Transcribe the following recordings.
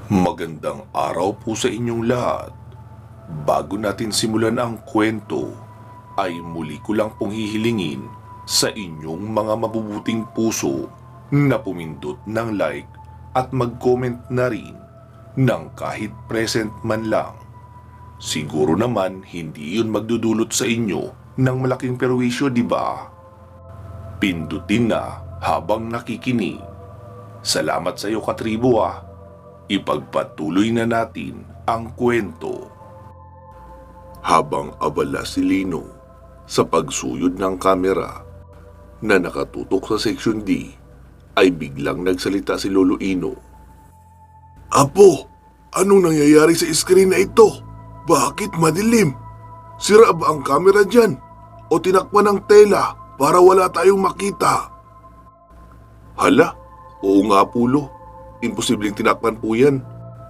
Magandang araw po sa inyong lahat. Bago natin simulan ang kwento, ay muli ko lang pong hihilingin sa inyong mga mabubuting puso na pumindot ng like at mag-comment na rin ng kahit present man lang. Siguro naman hindi yun magdudulot sa inyo ng malaking perwisyo, di ba? Pindutin na habang nakikinig. Salamat sa iyo, katribo ah. Ipagpatuloy na natin ang kwento. Habang abala si Lino sa pagsuyod ng kamera na nakatutok sa Section D, ay biglang nagsalita si Lolo Ino. Apo, anong nangyayari sa screen na ito? Bakit madilim? Sira ba ang kamera dyan? O tinakpan ng tela para wala tayong makita? Hala, oo nga po Lo. Imposibleng tinakpan po yan.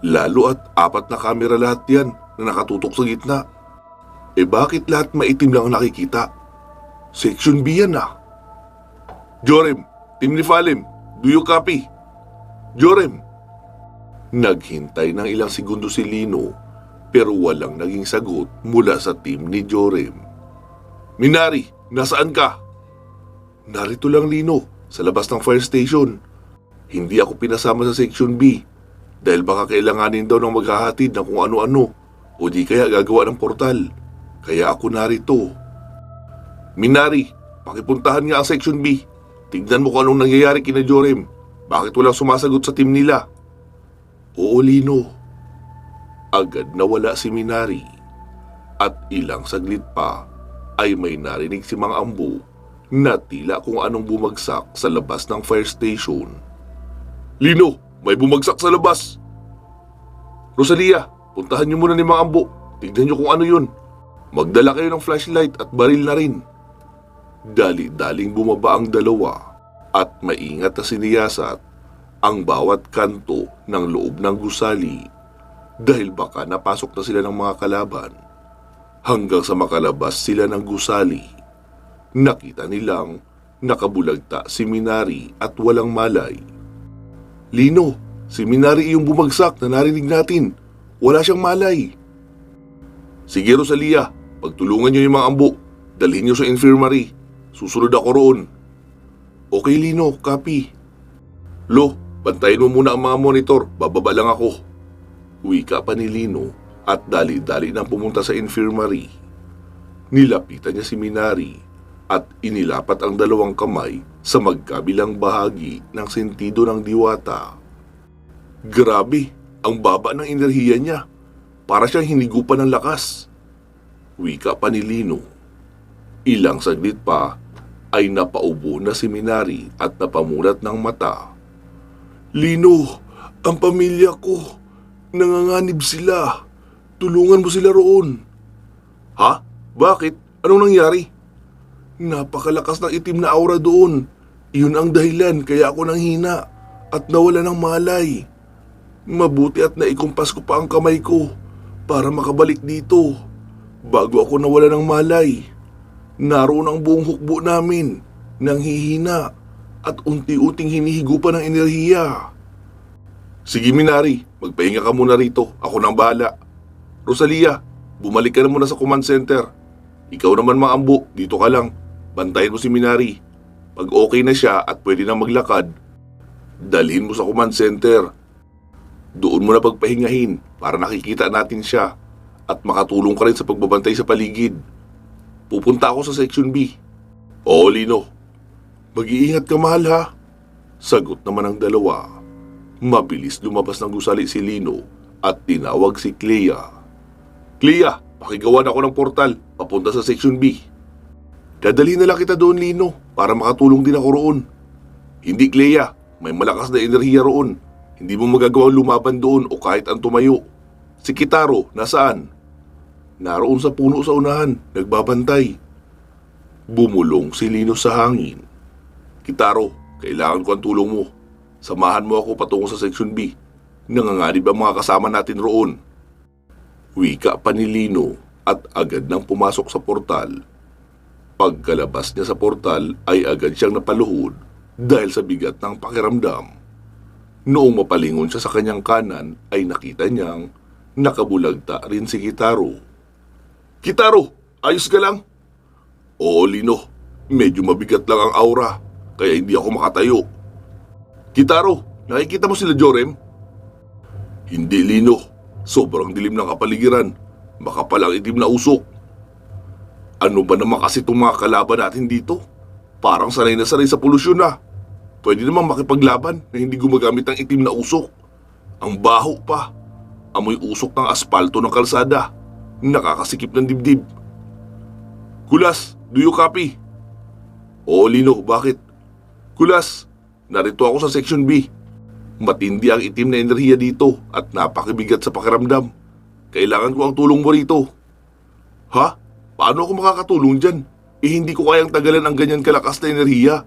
Lalo at 4 na kamera lahat yan na nakatutok sa gitna. Bakit lahat maitim lang ang nakikita? Section B yan ah. Jorem, Team ni Falem, do you copy? Jorem. Naghintay ng ilang segundo si Lino pero walang naging sagot mula sa team ni Jorem. Minari, nasaan ka? Narito lang Lino, sa labas ng fire station. Hindi ako pinasama sa Section B dahil baka kailanganin daw ng maghahatid ng kung ano-ano o di kaya gagawa ng portal. Kaya ako narito. Minari, pakipuntahan nga ang Section B. Tignan mo kung anong nangyayari kina Jorem. Bakit walang sumasagot sa team nila? Oo, Lino. Agad nawala si Minari at ilang saglit pa ay may narinig si Mang Ambo na tila kung anong bumagsak sa labas ng fire station. Lino, may bumagsak sa labas. Rosalia, puntahan niyo muna ni Mang Ambo. Tignan niyo kung ano yun. Magdala kayo ng flashlight at baril na rin. Dali-daling bumaba ang dalawa at maingat na siniyasat ang bawat kanto ng loob ng gusali dahil baka napasok na sila ng mga kalaban. Hanggang sa makalabas sila ng gusali, nakita nilang nakabulagta si Minari at walang malay. Lino, si Minari yung bumagsak na narinig natin. Wala siyang malay. Sige Rosalia, pagtulungan niyo yung mga ambo. Dalhin niyo sa infirmary. Susunod ako roon. Okay Lino, copy. Lo, bantayin mo muna ang mga monitor. Bababa lang ako. Wika pa ni Lino at dali-dali nang pumunta sa infirmary. Nilapitan niya si Minari at inilapat ang dalawang kamay sa magkabilang bahagi ng sentido ng diwata. Grabe, ang baba ng enerhiya niya. Para siyang hinigupan ng lakas. Wika pa ni Lino. Ilang saglit pa ay napaubo na si Minari at napamulat ng mata. Lino, ang pamilya ko. Nanganganib sila. Tulungan mo sila roon. Ha? Bakit? Anong nangyari? Napakalakas ng itim na aura doon. Iyon ang dahilan kaya ako nanghina at nawala ng malay. Mabuti at naikumpas ko pa ang kamay ko para makabalik dito. Bago ako nawala ng malay, naroon ang buong hukbo namin nang hihina at unti-unting hinihigupan ng enerhiya. Sige Minari, magpahinga ka muna rito. Ako nang bahala. Rosalia, bumalik ka na muna sa command center. Ikaw naman Mang Ambo, dito ka lang. Bantayan mo si Minari. Pag okay na siya at pwede na maglakad, dalhin mo sa command center. Doon mo na pagpahingahin para nakikita natin siya at makatulong ka rin sa pagbabantay sa paligid. Pupunta ako sa Section B. Oo, Lino. Mag-iingat ka mahal ha. Sagot naman ang dalawa. Mabilis lumabas ng gusali si Lino at tinawag si Clea. Clea, pakigawan ako ng portal papunta sa Section B. Dadalhin na lang kita doon, Lino, para makatulong din ako roon. Hindi, Clea. May malakas na enerhiya roon. Hindi mo magagawang lumaban doon o kahit ang tumayo. Si Kitaro, nasaan? Naroon sa puno sa unahan, nagbabantay. Bumulong si Lino sa hangin. Kitaro, kailangan ko ang tulong mo. Samahan mo ako patungo sa Section B. Nanganganib ang mga kasama natin roon. Wika pa ni Lino at agad nang pumasok sa portal. Pagkalabas niya sa portal ay agad siyang napaluhod dahil sa bigat ng pakiramdam. Noong mapalingon siya sa kanyang kanan ay nakita niyang nakabulagta rin si Kitaro. Kitaro, ayos ka lang? Oo, Lino. Medyo mabigat lang ang aura, kaya hindi ako makatayo. Kitaro, nakikita mo sila Jorem? Hindi, Lino. Sobrang dilim ng kapaligiran. Makapal ang itim na usok. Ano ba naman kasi itong mga kalaban natin dito? Parang sanay na sanay sa polusyon na. Pwede namang makipaglaban na hindi gumagamit ng itim na usok. Ang baho pa. Amoy usok ng aspalto ng kalsada. Nakakasikip ng dibdib. Kulas, do you copy? Oo, Lino, bakit? Kulas, narito ako sa Section B. Matindi ang itim na enerhiya dito at napakibigat sa pakiramdam. Kailangan ko ang tulong mo rito. Ha? Paano ako makakatulong dyan? Hindi ko kayang tagalan ang ganyan kalakas na enerhiya.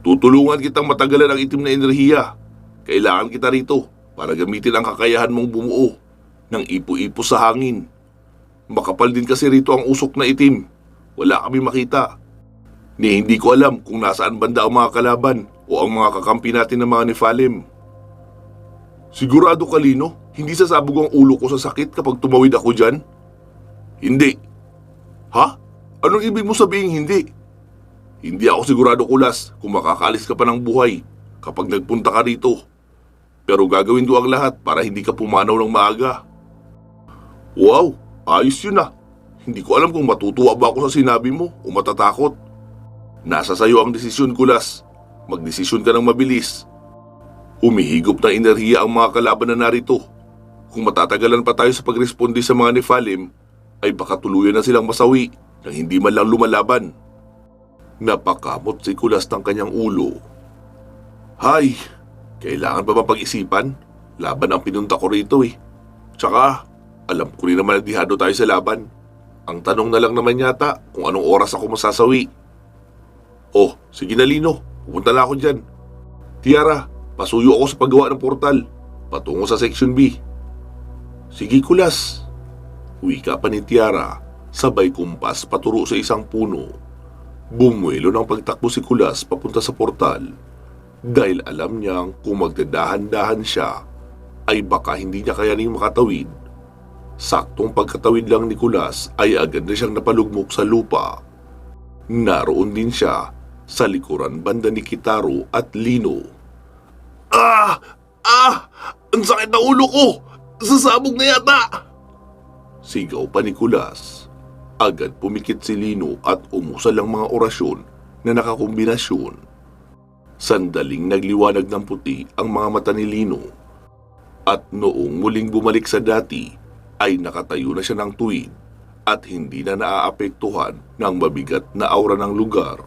Tutulungan kitang matagalan ang itim na enerhiya. Kailangan kita rito para gamitin ang kakayahan mong bumuo ng ipo-ipo sa hangin. Makapal din kasi rito ang usok na itim. Wala kami makita. Hindi ko alam kung nasaan banda ang mga kalaban o ang mga kakampi natin ng mga Nephilim. Sigurado ka, Lino? Hindi sasabog ang ulo ko sa sakit kapag tumawid ako dyan? Hindi. Ha? Anong ibig mo sabihin hindi? Hindi ako sigurado, Kulas, kung makakaalis ka pa ng buhay kapag nagpunta ka rito. Pero gagawin ko ang lahat para hindi ka pumanaw ng maaga. Wow, ayos yun ah. Hindi ko alam kung matutuwa ba ako sa sinabi mo o matatakot. Nasa sayo ang desisyon, Kulas. Magdesisyon ka ng mabilis. Humihigop ng enerhiya ang mga kalaban na narito. Kung matatagalan pa tayo sa pagresponde sa mga Nephilim, ay baka tuluyan na silang masawi nang hindi man lang lumalaban. Napakamot si Kulas ng kanyang ulo. Hay, kailangan ba mapag-isipan? Laban ang pinunta ko rito eh. Tsaka, alam ko rin naman na dihado tayo sa laban. Ang tanong na lang naman yata kung anong oras ako masasawi. Oh, sige na Lino, pupunta na ako dyan. Tiara, pasuyo ako sa paggawa ng portal, patungo sa Section B. Sige Kulas. Wika pa ni Tiara, sabay kumpas paturo sa isang puno. Bumuelo ng pagtakbo si Kulas papunta sa portal dahil alam niyang kung magdadahan-dahan siya ay baka hindi niya kayaning makatawid. Saktong pagkatawid lang ni Kulas ay agad na siyang napalugmok sa lupa. Naroon din siya sa likuran banda ni Kitaro at Lino. Ah! Ang sakit na ulo ko! Sasabog na yata! Sigaw pa ni Kulas. Agad pumikit si Lino at umusal ang mga orasyon na nakakombinasyon. Sandaling nagliwanag ng puti ang mga mata ni Lino. At noong muling bumalik sa dati, ay nakatayo na siya ng tuwid at hindi na naaapektuhan ng mabigat na aura ng lugar.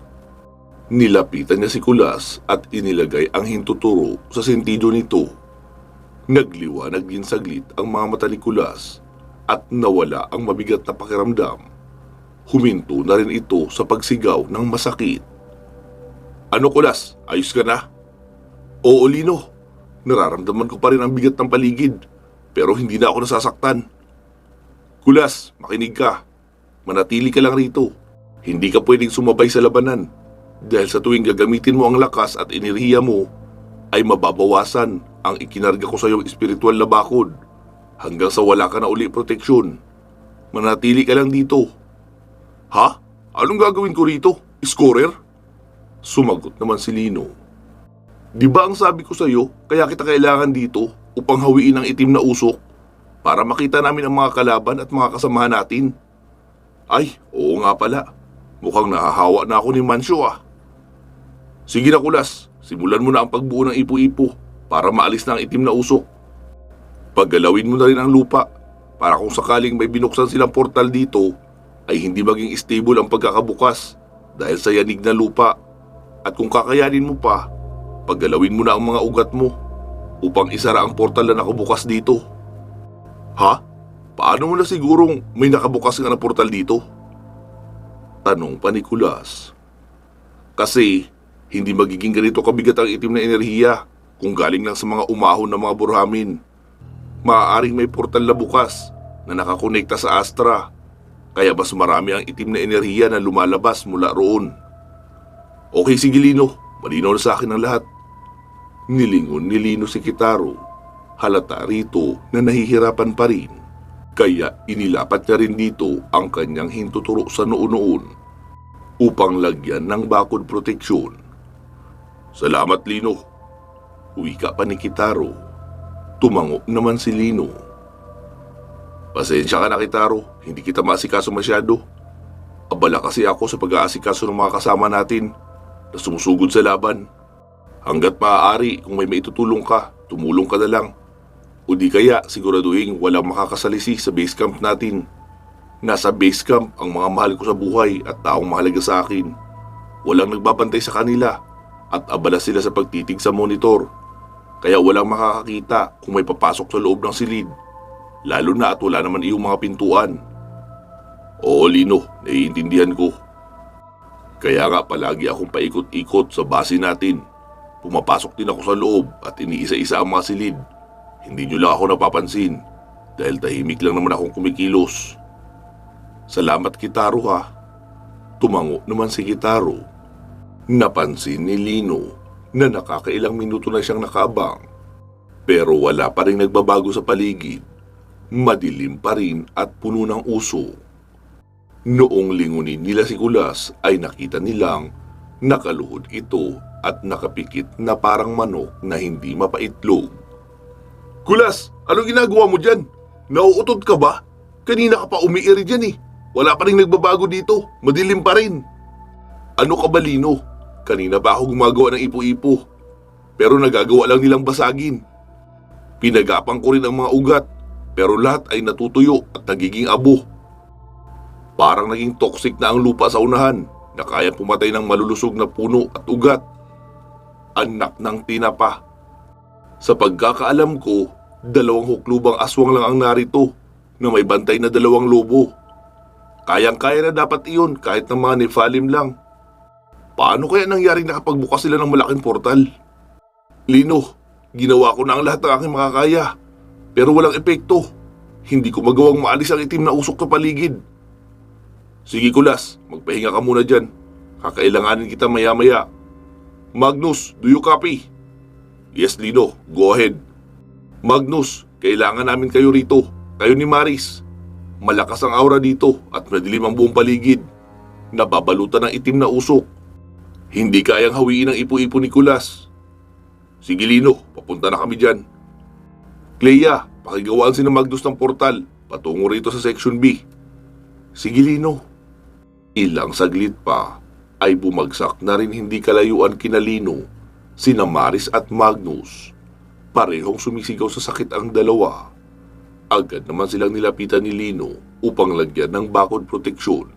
Nilapitan niya si Kulas at inilagay ang hintuturo sa sentido nito. Nagliwanag din saglit ang mga mata ni Kulas at nawala ang mabigat na pakiramdam. Huminto na rin ito sa pagsigaw ng masakit. Ano Kulas, ayos ka na? Oo Lino, nararamdaman ko pa rin ang bigat ng paligid pero hindi na ako nasasaktan. Kulas, makinig ka. Manatili ka lang rito. Hindi ka pwedeng sumabay sa labanan dahil sa tuwing gagamitin mo ang lakas at enerhiya mo ay mababawasan ang ikinarga ko sa iyong espiritual na bakod hanggang sa wala ka na uli proteksyon. Manatili ka lang dito. Ha? Anong gagawin ko rito? Scorer? Sumagot naman si Lino. Di ba ang sabi ko sa iyo, kaya kita kailangan dito upang hawiin ang itim na usok para makita namin ang mga kalaban at mga kasamahan natin? Ay, oo nga pala. Mukhang nahahawa na ako ni Mancio ah. Sige na Kulas, simulan mo na ang pagbuo ng ipo-ipo para maalis na ang itim na usok. Paggalawin mo na rin ang lupa para kung sakaling may binuksan silang portal dito, ay hindi maging stable ang pagkakabukas dahil sa yanig na lupa. At kung kakayanin mo pa, paggalawin mo na ang mga ugat mo upang isara ang portal na nakabukas dito. Ha? Paano mo na sigurong may nakabukas nga na portal dito? Tanong pa ni Kulas. Kasi hindi magiging ganito kabigat ang itim na enerhiya kung galing lang sa mga umahon na mga burhamin. Maaaring may portal na bukas na nakakonekta sa Astra. Kaya mas marami ang itim na enerhiya na lumalabas mula roon. Okay, sige Lino. Malinaw na sa akin ang lahat. Nilingon ni Lino si Kitaro. Halata rito na nahihirapan pa rin. Kaya inilapat niya rin dito ang kanyang hintuturo sa noo-noon upang lagyan ng bakod proteksyon. Salamat, Lino. Wika pa ni Kitaro. Tumango naman si Lino. Pasensya ka na, Kitaro. Hindi kita maasikaso masyado. Abala kasi ako sa pag-aasikaso ng mga kasama natin na sumusugod sa laban. Hanggat maaari, kung may maitutulong ka, tumulong ka na lang. O di kaya siguraduhin walang makakasalisi sa base camp natin. Nasa base camp ang mga mahal ko sa buhay at taong mahalaga sa akin. Walang nagbabantay sa kanila at abala sila sa pagtitig sa monitor. Kaya walang makakakita kung may papasok sa loob ng silid. Lalo na at wala naman iyong mga pintuan. Oo, Lino, naiintindihan ko. Kaya nga palagi akong paikot-ikot sa base natin. Pumapasok din ako sa loob at iniisa-isa ang mga silid. Hindi nyo lang ako napapansin dahil tahimik lang naman akong kumikilos. Salamat, Kitaro, ha. Tumango naman si Kitaro. Napansin ni Lino na nakakailang minuto na siyang nakaabang. Pero wala pa rin nagbabago sa paligid. Madilim pa rin at puno ng uso. Noong lingunin nila si Kulas ay nakita nilang nakaluhod ito at nakapikit na parang manok na hindi mapaitlog. Kulas, anong ginagawa mo dyan? Nauutot ka ba? Kanina ka pa umiiri dyan eh. Wala pa rin nagbabago dito. Madilim pa rin. Ano ka ba, Lino? Kanina pa ako gumagawa ng ipo-ipo. Pero nagagawa lang nilang basagin. Pinagapang ko rin ang mga ugat. Pero lahat ay natutuyo at nagiging abo. Parang naging toxic na ang lupa sa unahan na kaya pumatay ng malulusog na puno at ugat. Anak ng tinapa. Sa pagkakaalam ko, 2 huklubang aswang lang ang narito na may bantay na 2 lobo. Kayang-kaya na dapat iyon kahit ng mga Nephalim lang. Paano kaya nangyaring nakapagbukas sila ng malaking portal? Lino, ginawa ko na ang lahat ng aking makakaya. Pero walang epekto. Hindi ko magawang maalis ang itim na usok sa paligid. Sige, Kulas, magpahinga ka muna dyan. Kakailanganin kita maya-maya. Magnus, do you copy? Yes, Lino, go ahead. Magnus, kailangan namin kayo rito. Kayo ni Maris. Malakas ang aura dito at madilim ang buong paligid. Nababalutan ng itim na usok. Hindi kayang hawiin ang ipo-ipo ni Kulas. Sige, Lino, papunta na kami dyan. Clea, pakigawaan si na Magnus ng portal patungo rito sa Section B. Sige, Lino. Ilang saglit pa ay bumagsak na rin hindi kalayuan kina Lino, sina Maris at Magnus. Parehong sumisigaw sa sakit ang dalawa. Agad naman silang nilapitan ni Lino upang lagyan ng bakod proteksyon.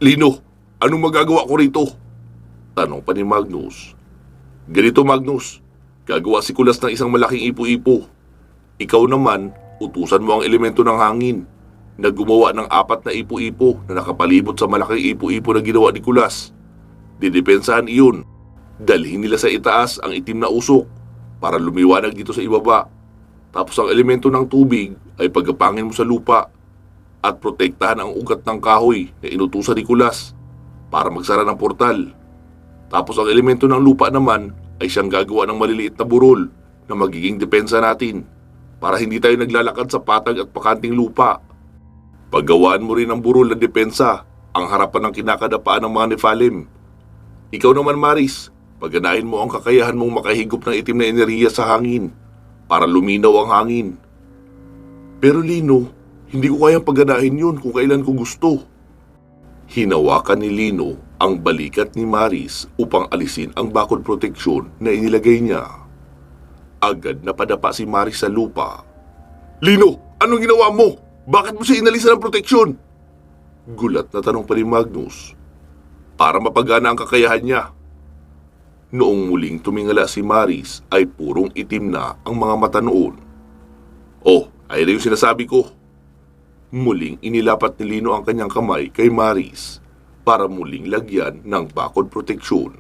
Lino, anong magagawa ko rito? Tanong pa ni Magnus. Ganito, Magnus, gagawa si Kulas ng isang malaking ipo-ipo. Ikaw naman, utusan mo ang elemento ng hangin na gumawa ng 4 na ipo-ipo na nakapalibot sa malaking ipo-ipo na ginawa ni Kulas. Didepensahan iyon. Dalhin nila sa itaas ang itim na usok para lumiwanag dito sa ibaba. Tapos ang elemento ng tubig ay pagkapangin mo sa lupa at protektahan ang ugat ng kahoy na inutusan ni Kulas para magsara ng portal. Tapos ang elemento ng lupa naman ay siyang gagawa ng maliliit na burol na magiging depensa natin para hindi tayo naglalakad sa patag at pakanting lupa. Paggawaan mo rin ang burol na depensa ang harapan ng kinakadapaan ng mga Nephalim. Ikaw naman, Maris, pagganahin mo ang kakayahan mong makahigop ng itim na enerhiya sa hangin para luminaw ang hangin. Pero Lino, hindi ko kayang pagganahin yun kung kailan ko gusto. Hinawakan ni Lino ang balikat ni Maris upang alisin ang bakod proteksyon na inilagay niya. Agad na padapa si Maris sa lupa. Lino, anong ginawa mo? Bakit mo siya inalisan ng proteksyon? Gulat na tanong pa ni Magnus. Para mapagana ang kakayahan niya. Noong muling tumingala si Maris ay purong itim na ang mga mata noon. Oh, ay na yung sinasabi ko. Muling inilapat ni Lino ang kanyang kamay kay Maris para muling lagyan ng bakod proteksyon.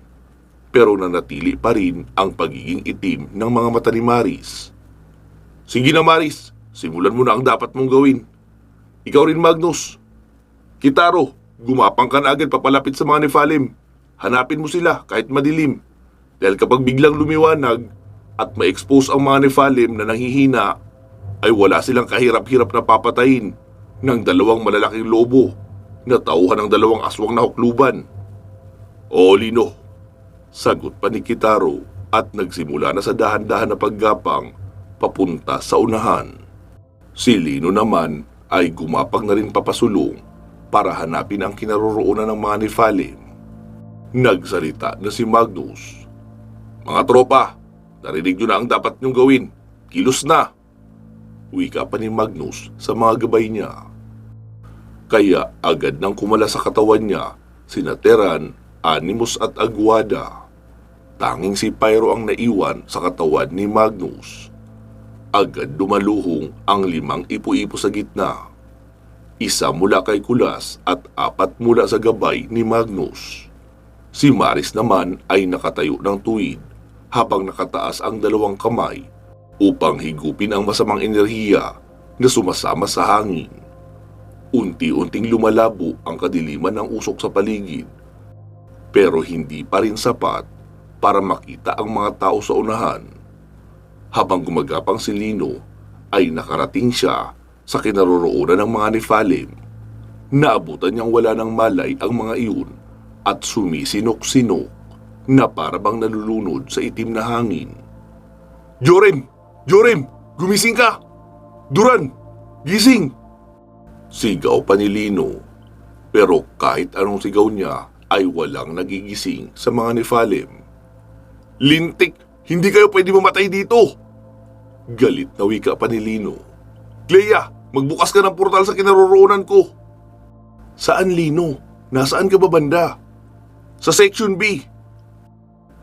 Pero nanatili pa rin ang pagiging itim ng mga mata ni Maris. Sige na, Maris, simulan mo na ang dapat mong gawin. Ikaw rin, Magnus. Kitaro, gumapang ka na agad papalapit sa mga Nephalim. Hanapin mo sila kahit madilim. Dahil kapag biglang lumiwanag at ma-expose ang mga Nephilim na nanghihina, ay wala silang kahirap-hirap na papatayin ng dalawang malalaking lobo na tauhan ng dalawang aswang na hukluban. Oo, Lino, sagot pa ni Kitaro at nagsimula na sa dahan-dahan na paggapang papunta sa unahan. Si Lino naman ay gumapang na rin papasulong para hanapin ang kinaroroonan ng mga Nephilim. Nagsalita na si Magnus. Mga tropa, narinig nyo na ang dapat nyong gawin. Kilos na! Wika pa ni Magnus sa mga gabay niya. Kaya agad nang kumala sa katawan niya sina Teran, Animus at Aguada. Tanging si Pyro ang naiwan sa katawan ni Magnus. Agad dumaluhong ang 5 ipo-ipo sa gitna. 1 mula kay Kulas at 4 mula sa gabay ni Magnus. Si Maris naman ay nakatayo ng tuwid habang nakataas ang 2 kamay upang higupin ang masamang enerhiya na sumasama sa hangin. Unti-unting lumalabo ang kadiliman ng usok sa paligid, pero hindi pa rin sapat para makita ang mga tao sa unahan. Habang gumagapang si Lino, ay nakarating siya sa kinaroroonan ng mga Nephilim. Naabutan niyang wala ng malay ang mga iyon at sumisinok-sinok na parabang nalulunod sa itim na hangin. Jorim! Jorim! Gumising ka! Duran! Gising! Sigaw pa ni Lino, pero kahit anong sigaw niya ay walang nagigising sa mga Nephilim. Lintik! Hindi kayo pwede mamatay dito! Galit na wika pa ni Lino. Clea, magbukas ka ng portal sa kinaroroonan ko. Saan, Lino? Nasaan ka ba banda? Sa Section B.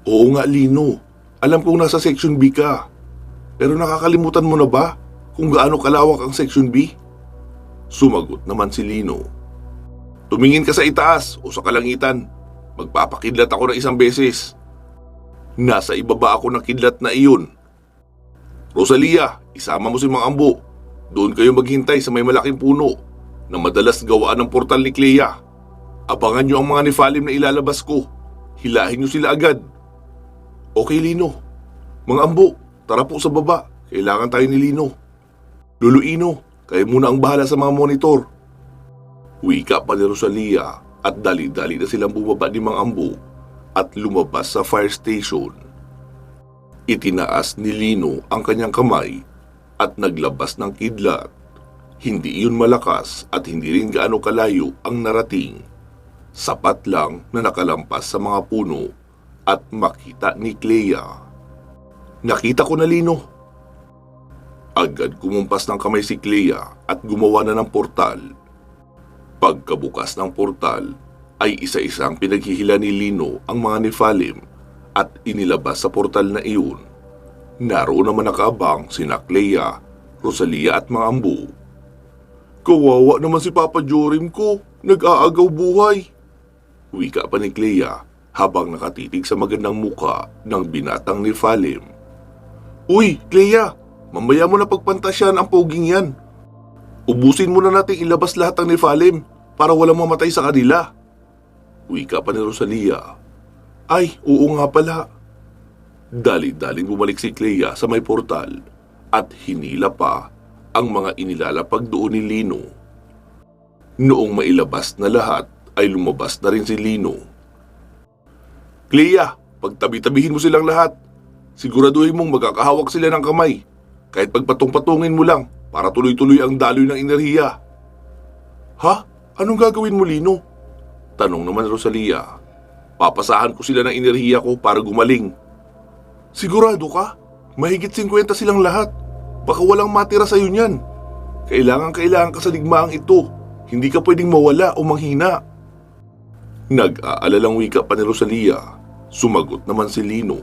Oo nga, Lino. Alam kong nasa Section B ka. Pero nakakalimutan mo na ba kung gaano kalawak ang Section B? Sumagot naman si Lino. Tumingin ka sa itaas o sa kalangitan. Magpapakidlat ako ng 1 beses. Nasa ibaba ako ng kidlat na iyon. Rosalia, isama mo si Mang Ambo. Doon kayo maghintay sa may malaking puno na madalas gawaan ng portal ni Clea. Abangan nyo ang mga Nephilim na ilalabas ko. Hilahin nyo sila agad. Okay, Lino. Mang Ambo, tara po sa baba. Kailangan tayo ni Lino. Luluino, kayo muna ang bahala sa mga monitor. Wika pa ni Rosalia at dali-dali na silang bumaba ni Mang Ambo at lumabas sa fire station. Itinaas ni Lino ang kanyang kamay at naglabas ng kidlat. Hindi iyon malakas at hindi rin gaano kalayo ang narating. Sapat lang na nakalampas sa mga puno at makita ni Clea. Nakita ko na, Lino. Agad kumumpas ng kamay si Clea at gumawa na ng portal. Pagkabukas ng portal, ay isa-isang pinaghihila ni Lino ang mga Nephilim at inilabas sa portal na iyon. Naroon naman nakaabang sina Clea, Rosalia at Mang Ambo. Kawawa naman si Papa Jorim ko, nag-aagaw buhay. Wika pa ni Clea habang nakatitig sa magandang muka ng binatang Nephilim. Uy, Clea, mamaya mo na pagpantasyan ang poging yan. Ubusin mo na natin ilabas lahat ng Nephilim para walang mamatay sa kanila. Wika pa ni Rosalia. Ay, oo nga pala. Dali-daling bumalik si Clea sa may portal at hinila pa ang mga inilalapag doon ni Lino. Noong mailabas na lahat ay lumabas na rin si Lino. Clea, pagtabi-tabihin mo silang lahat. Siguraduhin mong magkakahawak sila ng kamay kahit pagpatong-patungin mo lang para tuloy-tuloy ang daloy ng enerhiya. Ha? Anong gagawin mo, Lino? Tanong naman Rosalia. Papasahan ko sila ng enerhiya ko para gumaling. Sigurado ka? Mahigit 50 silang lahat. Baka walang matira sa'yo niyan. Kailangan ka sa digmaang ito. Hindi ka pwedeng mawala o manghina. Nag-aalalang wika pa ni Rosalia. Sumagot naman si Lino.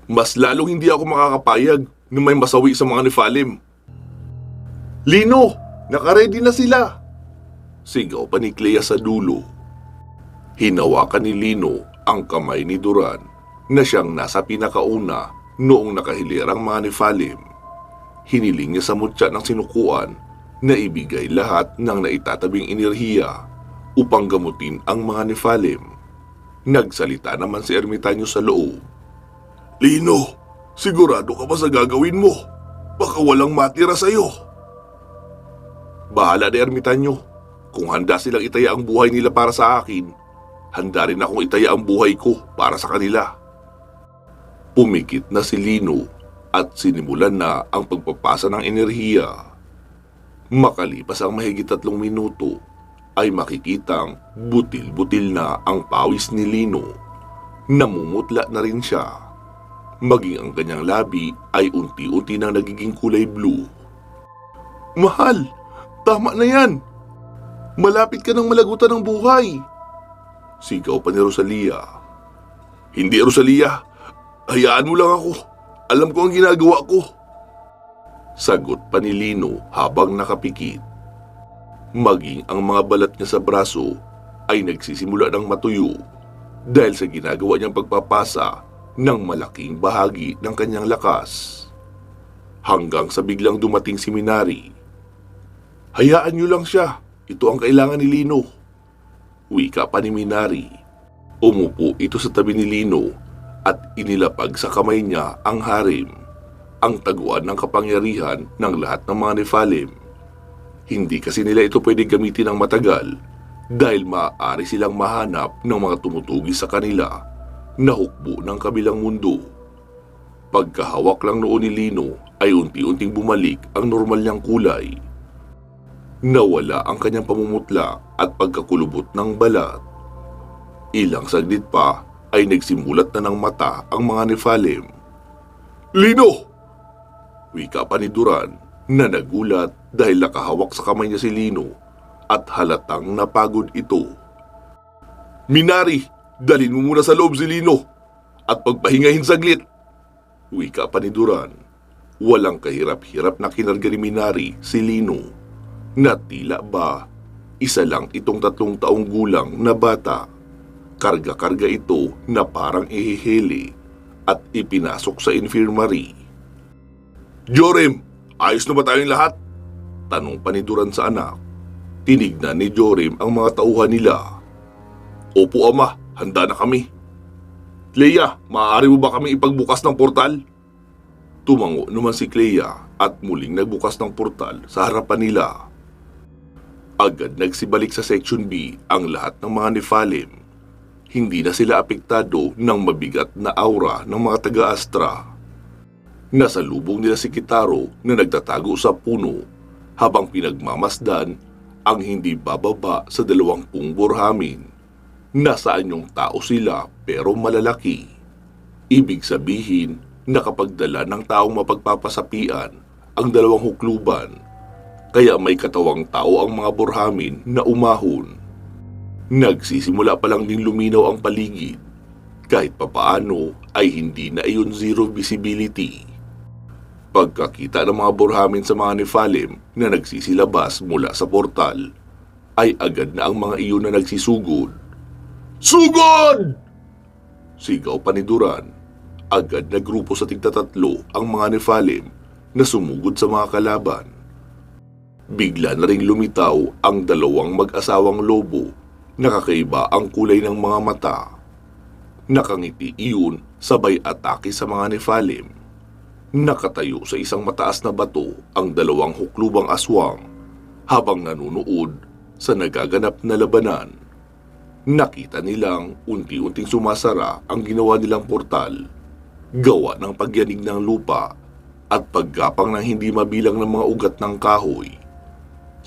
Mas lalong hindi ako makakapayag na may masawi sa mga Nephilim. Lino, nakaredy na sila. Sigaw pa ni Clea sa dulo. Hinawakan ni Lino ang kamay ni Duran na siyang nasa pinakauna noong nakahilirang mga Nephilim. Hiniling niya sa mutya ng sinukuan na ibigay lahat ng naitatabing enerhiya upang gamutin ang mga Nephilim. Nagsalita naman si Ermitanyo sa loob. Lino, sigurado ka ba sa gagawin mo? Baka walang matira sa'yo. Bahala na Ermitanyo. Kung handa silang itaya ang buhay nila para sa akin, handa rin akong itaya ang buhay ko para sa kanila. Pumikit na si Lino at sinimulan na ang pagpapasa ng enerhiya. Makalipas ang mahigit 3 minuto, ay makikitang butil-butil na ang pawis ni Lino. Namumutla na rin siya. Maging ang kanyang labi ay unti-unti nang nagiging kulay blue. Mahal, tama na yan. Malapit ka ng malagutan ng buhay. Sigaw pa ni Rosalia. Hindi, Rosalia. Hayaan mo lang ako. Alam ko ang ginagawa ko. Sagot pa ni Lino habang nakapikit. Maging ang mga balat niya sa braso ay nagsisimula ng matuyo dahil sa ginagawa niyang pagpapasa ng malaking bahagi ng kanyang lakas. Hanggang sa biglang dumating si Minari. Hayaan niyo lang siya. Ito ang kailangan ni Lino. Wika pa ni Minari. Umupo ito sa tabi ni Lino at inilapag sa kamay niya ang harem, ang taguan ng kapangyarihan ng lahat ng mga Nephalim. Hindi kasi nila ito pwede gamitin ng matagal dahil maaari silang mahanap ng mga tumutugis sa kanila na hukbo ng kabilang mundo. Pagkahawak lang noon ni Lino ay unti-unting bumalik ang normal niyang kulay. Nawala ang kanyang pamumutla at pagkakulubot ng balat. Ilang saglit pa ay nagsimulat na ng mata ang mga Nephalim. Lino! Wika pa ni Duran na nagulat dahil nakahawak sa kamay niya si Lino at halatang napagod ito. Minari, dalhin mo muna sa loob si Lino at pagpahingahin saglit. Wika pa ni Duran. Walang kahirap-hirap na kinarga ni Minari si Lino. Na tila ba, isa lang itong 3 taong gulang na bata. Karga-karga ito na parang ihihili at ipinasok sa infirmary. Jorim, ayos na ba tayong lahat? Tanong pa ni Duran sa anak. Tinignan ni Jorim ang mga tauhan nila. Opo ama, handa na kami. Clea, maaari mo ba kami ipagbukas ng portal? Tumango naman si Clea at muling nagbukas ng portal sa harapan nila. Agad nagsibalik sa Section B ang lahat ng mga Nephalim. Hindi na sila apektado ng mabigat na aura ng mga taga-Astra. Nasalubong nila si Kitaro na nagtatago sa puno habang pinagmamasdan ang hindi bababa sa 20 burhamin. Nasaan yung tao sila pero malalaki. Ibig sabihin, nakapagdala ng taong mapagpapasapian ang 2 hukluban, kaya may katawang tao ang mga burhamin na umahon. Nagsisimula pa lang din luminaw ang paligid, kahit papaano ay hindi na iyon zero visibility. Pagkakita ng mga burhamin sa mga Nephalim na nagsisilabas mula sa portal, ay agad na ang mga iyon na nagsisugod. Sugod! Sigaw pa ni Duran. Agad na grupo sa tigta-3 ang mga Nephalim na sumugod sa mga kalaban. Bigla na ring lumitaw ang 2 mag-asawang lobo. Nakakaiba ang kulay ng mga mata. Nakangiti iyon sabay atake sa mga Nephalim. Nakatayo sa isang mataas na bato ang 2 huklubang aswang habang nanunood sa nagaganap na labanan. Nakita nilang unti-unting sumasara ang ginawa nilang portal, gawa ng pagyanig ng lupa at paggapang ng hindi mabilang ng mga ugat ng kahoy.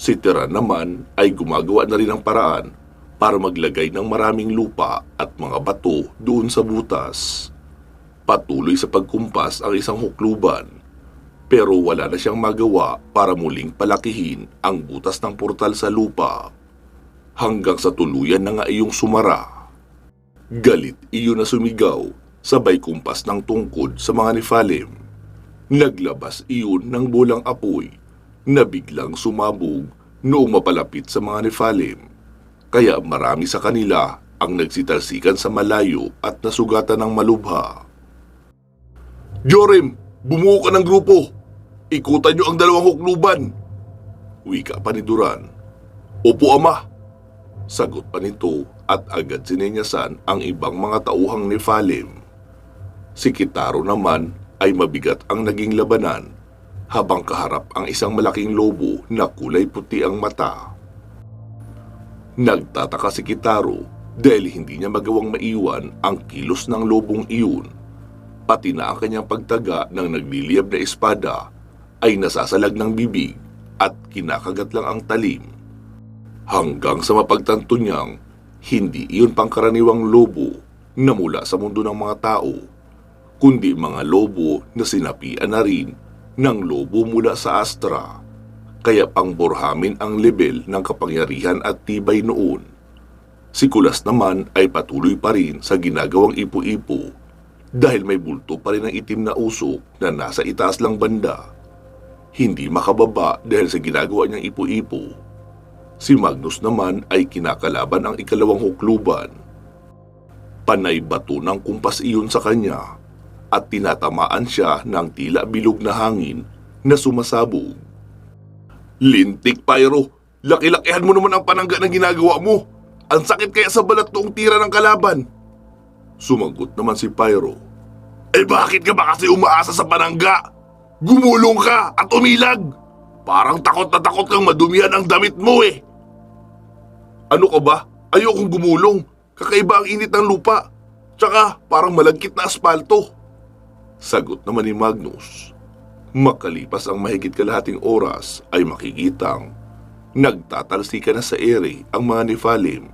Si Tira naman ay gumagawa na rin ng paraan para maglagay ng maraming lupa at mga bato doon sa butas. Patuloy sa pagkumpas ang isang hukluban, pero wala na siyang magawa para muling palakihin ang butas ng portal sa lupa. Hanggang sa tuluyan na nga iyong sumara. Galit iyon na sumigaw, sabay kumpas ng tungkod sa mga Nephalim. Naglabas iyon ng bolang apoy na biglang sumabog noong mapalapit sa mga Nephalim. Kaya marami sa kanila ang nagsitalsikan sa malayo at nasugatan ng malubha. Jorim, bumuo ka ng grupo. Ikutan niyo ang 2 hukluban. Wika pa ni Duran. Opo ama. Sagot pa nito at agad sinenyasan ang ibang mga tauhang Nephilim. Si Kitaro naman ay mabigat ang naging labanan habang kaharap ang isang malaking lobo na kulay puti ang mata. Nagtataka si Kitaro dahil hindi niya magawang maiwan ang kilos ng lobong iyon. Pati na ang kanyang pagtaga ng nagliliyab na espada ay nasasalag ng bibig at kinakagat lang ang talim. Hanggang sa mapagtanto niyang hindi iyon pangkaraniwang lobo na mula sa mundo ng mga tao, kundi mga lobo na sinapian na rin ng lobo mula sa Astra, kaya pangborhamin ang level ng kapangyarihan at tibay noon. Si Kulas naman ay patuloy pa rin sa ginagawang ipo-ipo dahil may bulto pa rin ang itim na usok na nasa itaas lang banda. Hindi makababa dahil sa ginagawa niyang ipo-ipo. Si Magnus naman ay kinakalaban ang ikalawang hukluban. Panay bato ng kumpas iyon sa kanya at tinatamaan siya ng tila bilog na hangin na sumasabog. "Lintik, Pyro! Laki-lakihan mo naman ang panangga ng ginagawa mo! Ang sakit kaya sa balat noong tira ng kalaban!" Sumagot naman si Pyro. "Eh bakit ka ba kasi umaasa sa panangga? Gumulong ka at umilag! Parang takot na takot kang madumihan ang damit mo eh!" "Ano ka ba? Ayokong gumulong. Kakaiba ang init ng lupa. Tsaka parang malagkit na asfalto." Sagot naman ni Magnus. Makalipas ang mahigit kalahating oras ay makikitang nagtatalsikan na sa ere ang mga Nephilim.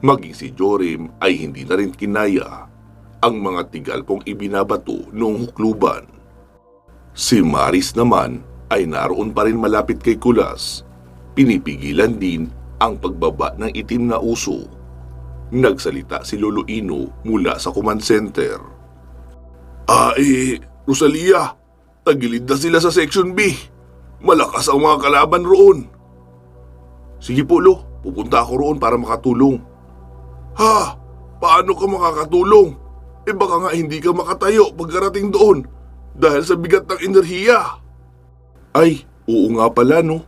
Maging si Jorim ay hindi na rin kinaya ang mga tigalpong ibinabato noong hukluban. Si Maris naman ay naroon pa rin malapit kay Kulas. Pinipigilan din ang pagbaba ng itim na uso. Nagsalita si Lolo Ino mula sa command center. Rosalia, tagilid na sila sa Section B. Malakas ang mga kalaban roon." "Sige po, Lo. Pupunta ako roon para makatulong." "Ha? Paano ka makakatulong? Eh baka nga hindi ka makatayo pagkarating doon dahil sa bigat ng enerhiya." "Ay, oo nga pala no."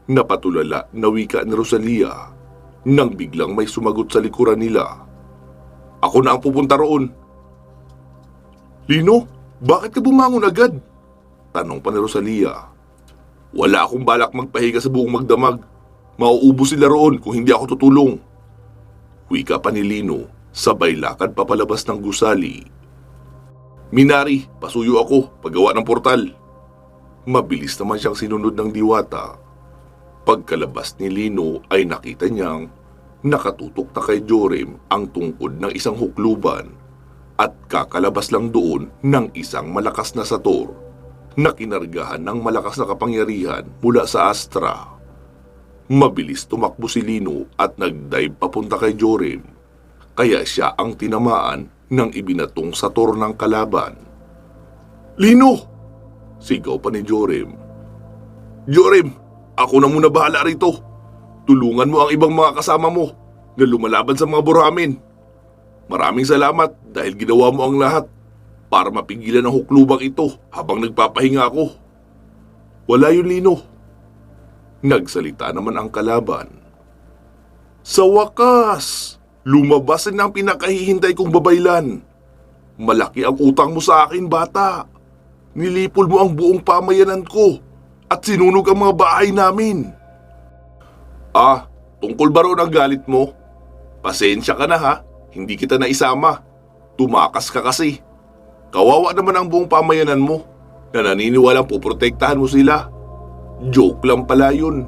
Napatulala na wika ni Rosalia nang biglang may sumagot sa likuran nila. "Ako na ang pupunta roon." "Lino, bakit ka bumangon agad?" Tanong pa ni Rosalia. "Wala akong balak magpahiga sa buong magdamag. Mauubos sila roon kung hindi ako tutulong." Wika pa ni Lino, sabay lakad papalabas ng gusali. "Minari, pasuyo ako, paggawa ng portal." Mabilis naman siyang sinunod ng diwata. Pagkalabas ni Lino ay nakita niyang nakatutok na kay Jorim ang tungkod ng isang hukluban at kakalabas lang doon ng isang malakas na sator na kinargahan ng malakas na kapangyarihan mula sa Astra. Mabilis tumakbo si Lino at nagdive papunta kay Jorim, kaya siya ang tinamaan ng ibinatong sator ng kalaban. "Lino!" sigaw pa ni Jorim. "Jorim, ako na muna bahala rito. Tulungan mo ang ibang mga kasama mo na lumalaban sa mga buramin. Maraming salamat dahil ginawa mo ang lahat para mapigilan ang huklubang ito habang nagpapahinga ako." "Wala yun, Lino." Nagsalita naman ang kalaban. "Sa wakas, lumabas na ang pinakahihintay kong babaylan. Malaki ang utang mo sa akin, bata. Nilipol mo ang buong pamayanan ko at sinunog ang mga bahay namin." Tungkol ba roon ang galit mo? Pasensya ka na ha, hindi kita naisama. Tumakas ka kasi. Kawawa naman ang buong pamayanan mo na naniniwalang puprotektahan mo sila. Joke lang pala yun.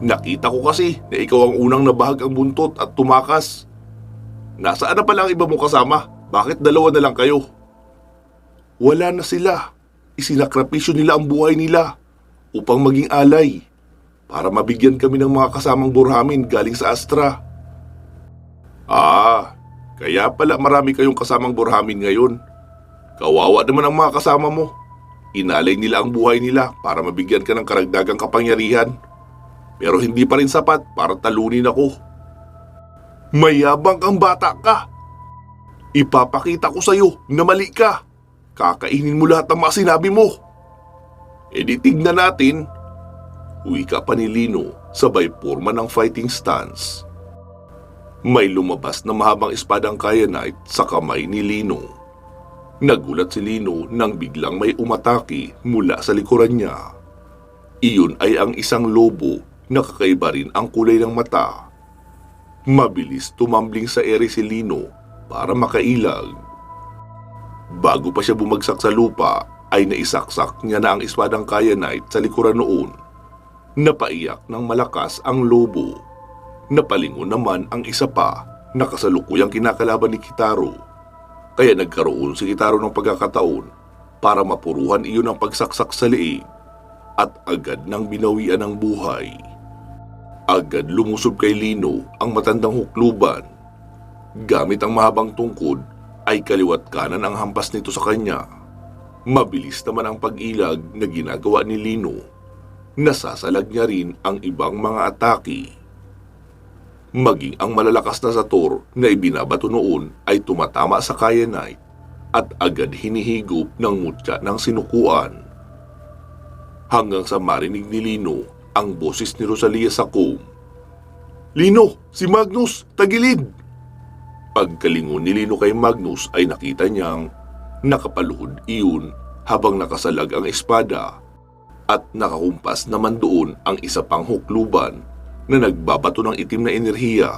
Nakita ko kasi na ikaw ang unang nabahag ang buntot at tumakas. Nasaan na pala ang iba mong kasama? Bakit dalawa na lang kayo?" "Wala na sila. Isinakripisyo nila ang buhay nila upang maging alay para mabigyan kami ng mga kasamang burhamin galing sa Astra." Kaya pala marami kayong kasamang burhamin ngayon. Kawawa naman ang mga kasama mo. Inalay nila ang buhay nila para mabigyan ka ng karagdagang kapangyarihan. Pero hindi pa rin sapat para talunin ako. Mayabang kang bata ka. Ipapakita ko sa'yo na mali ka. Kakainin mo lahat ng mga sinabi mo. E di tignan natin. Wika pa ni Lino sabay porma ng fighting stance. May lumabas na mahabang espadang kyanite sa kamay ni Lino. Nagulat si Lino nang biglang may umatake mula sa likuran niya. Iyon ay ang isang lobo na kakaiba rin ang kulay ng mata. Mabilis tumambling sa ere si Lino para makailag. Bago pa siya bumagsak sa lupa ay naisaksak niya na ang espadang kyanite sa likuran noon. Napaiyak ng malakas ang lobo. Napalingon naman ang isa pa na kasalukuyang kinakalaban ni Kitaro. Kaya nagkaroon si Kitaro ng pagkakataon para mapuruhan iyon ng pagsaksak sa liig at agad nang binawian ng buhay. Agad lumusob kay Lino ang matandang hukluban. Gamit ang mahabang tungkod ay kaliwat kanan ang hampas nito sa kanya. Mabilis naman ang pag-ilag na ginagawa ni Lino. Nasasalag niya rin ang ibang mga atake. Maging ang malalakas na sator na ibinabato noon ay tumatama sa kyanite at agad hinihigop ng mutya ng sinukuan. Hanggang sa marinig ni Lino ang boses ni Rosalia sa comb. "Lino, si Magnus, tagilid!" Pagkalingon ni Lino kay Magnus ay nakita niyang nakapaluhod iyon habang nakasalag ang espada at nakakumpas naman doon ang isa pang hukluban na nagbabato ng itim na enerhiya.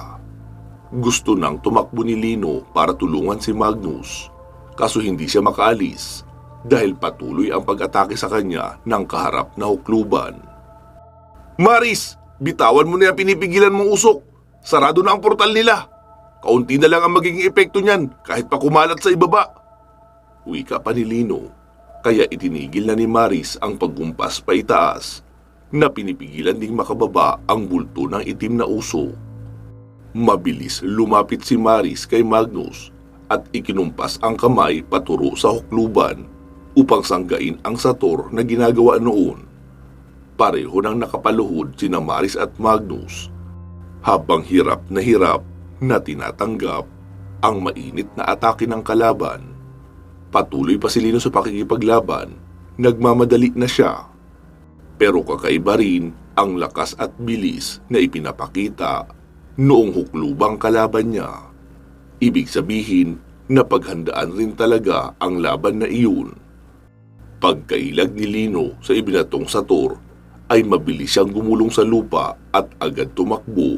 Gusto nang tumakbo ni Lino para tulungan si Magnus, kaso hindi siya makaalis dahil patuloy ang pag-atake sa kanya ng kaharap na hukluban. "Maris, bitawan mo na yung pinipigilan mong usok. Sarado na ang portal nila. Kaunti na lang ang magiging epekto niyan kahit pa kumalat sa ibaba." Wika pa ni Lino, kaya itinigil na ni Maris ang pagkumpas pa itaas na pinipigilan ding makababa ang bulto ng itim na uso. Mabilis lumapit si Maris kay Magnus at ikinumpas ang kamay paturo sa hukluban upang sanggain ang sator na ginagawa noon. Pareho nang nakapaluhod sina Maris at Magnus habang hirap na tinatanggap ang mainit na atake ng kalaban. Patuloy pa si Lino sa pakikipaglaban, nagmamadali na siya. Pero kakaiba rin ang lakas at bilis na ipinapakita noong huklubang kalaban niya. Ibig sabihin na paghandaan rin talaga ang laban na iyon. Pagkailag ni Lino sa ibinatong sator ay mabilis siyang gumulong sa lupa at agad tumakbo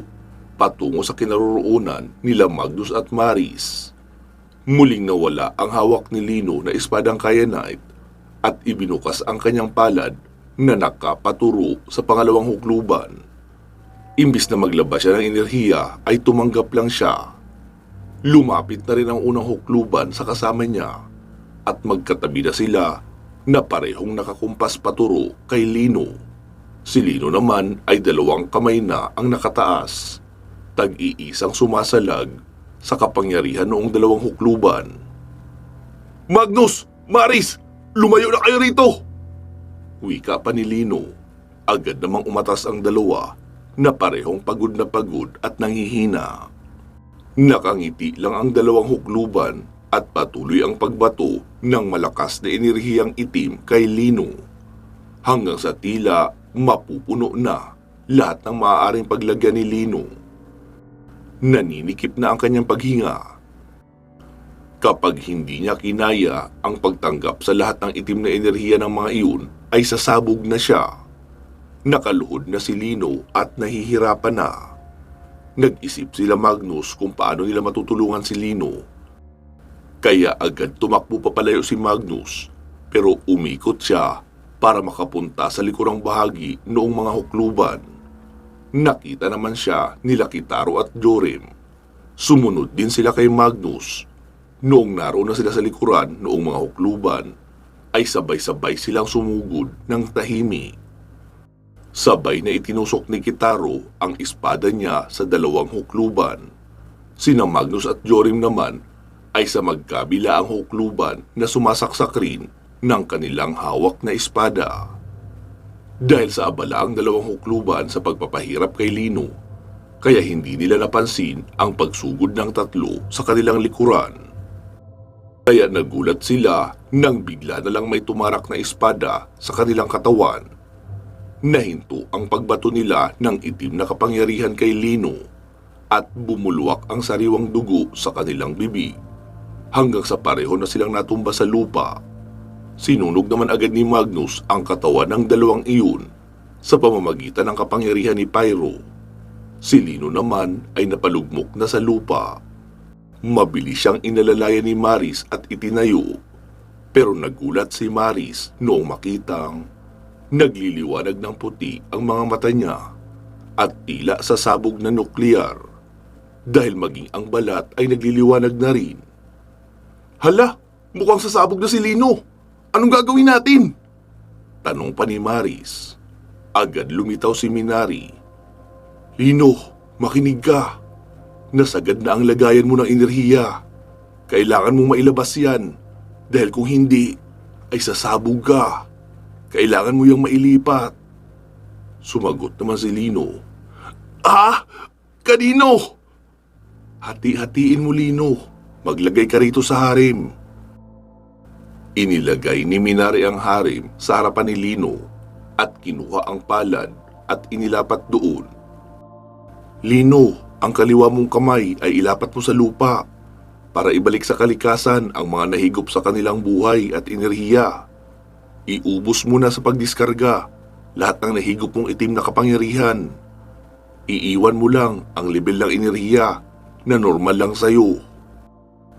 patungo sa kinaroroonan nila Magnus at Maris. Muling nawala ang hawak ni Lino na espadang kyanite at ibinukas ang kanyang palad na nakapaturo sa pangalawang hukluban. Imbis na maglabas siya ng enerhiya ay tumanggap lang siya. Lumapit na rin ang unang hukluban sa kasama niya at magkatabi na sila na parehong nakakumpas paturo kay Lino. Si Lino naman ay dalawang kamay na ang nakataas, tag-iisang sumasalag sa kapangyarihan noong dalawang hukluban. "Magnus! Maris! Lumayo na kayo rito!" Wika pa ni Lino. Agad namang umatas ang dalawa na parehong pagod na pagod at nanghihina. Nakangiti lang ang dalawang hukluban at patuloy ang pagbato ng malakas na enerhiyang itim kay Lino. Hanggang sa tila mapupuno na lahat ng maaaring paglagyan ni Lino. Naninikip na ang kanyang paghinga. Kapag hindi niya kinaya ang pagtanggap sa lahat ng itim na enerhiya ng mga iyon, ay sasabog na siya. Nakaluhod na si Lino at nahihirapan na. Nag-isip sila Magnus kung paano nila matutulungan si Lino. Kaya agad tumakbo papalayo si Magnus, pero umikot siya para makapunta sa likurang bahagi noong mga hukluban. Nakita naman siya nila Kitaro at Jorim. Sumunod din sila kay Magnus. Noong naroon na sila sa likuran noong mga hukluban, ay sabay-sabay silang sumugod ng tahimik. Sabay na itinusok ni Kitaro ang espada niya sa dalawang hukluban. Sina Magnus at Jorim naman ay sa magkabila ang hukluban na sumasaksak rin ng kanilang hawak na espada. Dahil sa abala ang dalawang hukluban sa pagpapahirap kay Lino, kaya hindi nila napansin ang pagsugod ng tatlo sa kanilang likuran. Kaya nagulat sila nang bigla na lang may tumarak na espada sa kanilang katawan. Nahinto ang pagbato nila ng itim na kapangyarihan kay Lino at bumulwak ang sariwang dugo sa kanilang bibig hanggang sa pareho na silang natumba sa lupa. Sinunog naman agad ni Magnus ang katawan ng dalawang iyon sa pamamagitan ng kapangyarihan ni Pyro. Si Lino naman ay napalugmok na sa lupa. Mabilis siyang inalalayan ni Maris at itinayo, pero nagulat si Maris noong makitang nagliliwanag ng puti ang mga mata niya at tila sasabog na nuklear dahil maging ang balat ay nagliliwanag na rin. Hala, mukhang sasabog na si Lino. Anong gagawin natin? Tanong pa ni Maris. Agad lumitaw si Minari. Lino, makinig ka. Nasagad na ang lagayan mo ng enerhiya. Kailangan mong mailabas yan dahil kung hindi ay sasabog ka. Kailangan mo yung mailipat. Sumagot naman si Lino. Kanino? Hati-hatiin mo, Lino. Maglagay ka rito sa harem. Inilagay ni Minari ang harem sa harapan ni Lino at kinuha ang palad at inilapat doon. Lino, ang kaliwa mong kamay ay ilapat mo sa lupa para ibalik sa kalikasan ang mga nahigop sa kanilang buhay at enerhiya. Iubos mo na sa pagdiskarga lahat ng nahigop mong itim na kapangyarihan. Iiwan mo lang ang level ng enerhiya na normal lang sa'yo.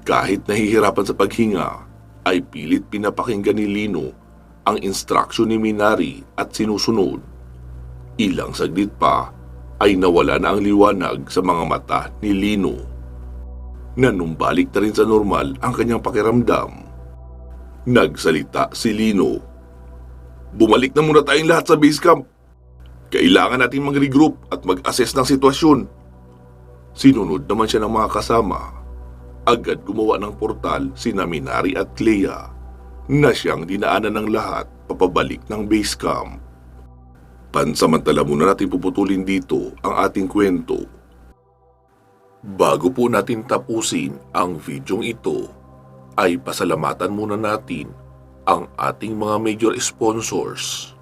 Kahit nahihirapan sa paghinga, ay pilit pinapakinggan ni Lino ang instruksyon ni Minari at sinusunod. Ilang saglit pa ay nawala na ang liwanag sa mga mata ni Lino. Nanumbalik na rin sa normal ang kanyang pakiramdam. Nagsalita si Lino. Bumalik na muna tayong lahat sa base camp. Kailangan natin mag-regroup at mag-assess ng sitwasyon. Sinunod naman siya ng mga kasama. Agad gumawa ng portal sina Minari at Clea na siyang dinaanan ng lahat papabalik ng base camp. Pansamantala muna natin puputulin dito ang ating kwento. Bago po natin tapusin ang videong ito, ay pasalamatan muna natin ang ating mga major sponsors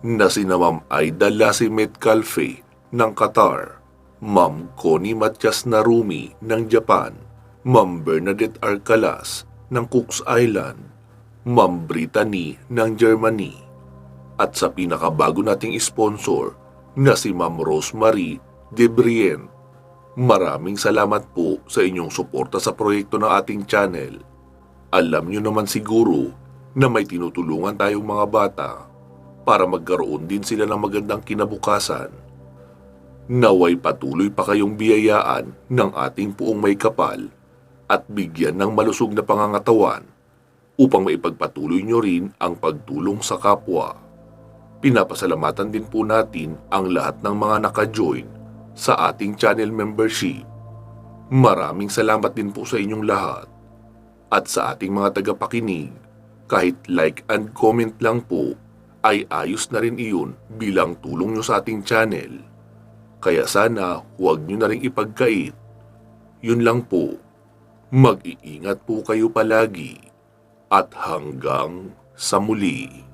na sina Ma'am Aida Lasimet Calfe ng Qatar, Ma'am Connie Matias Narumi ng Japan, Ma'am Bernadette Arcalas ng Cooks Island, Ma'am Brittany ng Germany, at sa pinakabago nating sponsor na si Ma'am Rosemary Debrien. Maraming salamat po sa inyong suporta sa proyekto ng ating channel. Alam nyo naman siguro na may tinutulungan tayong mga bata para magkaroon din sila ng magandang kinabukasan. Naway patuloy pa kayong biyayaan ng ating puong may kapal at bigyan ng malusog na pangangatawan upang maipagpatuloy nyo rin ang pagtulong sa kapwa. Pinapasalamatan din po natin ang lahat ng mga naka-join sa ating channel membership. Maraming salamat din po sa inyong lahat. At sa ating mga tagapakinig, kahit like and comment lang po, ay ayos na rin iyon bilang tulong nyo sa ating channel. Kaya sana huwag nyo na rin ipagkait. Yun lang po. Mag-iingat po kayo palagi. At hanggang sa muli.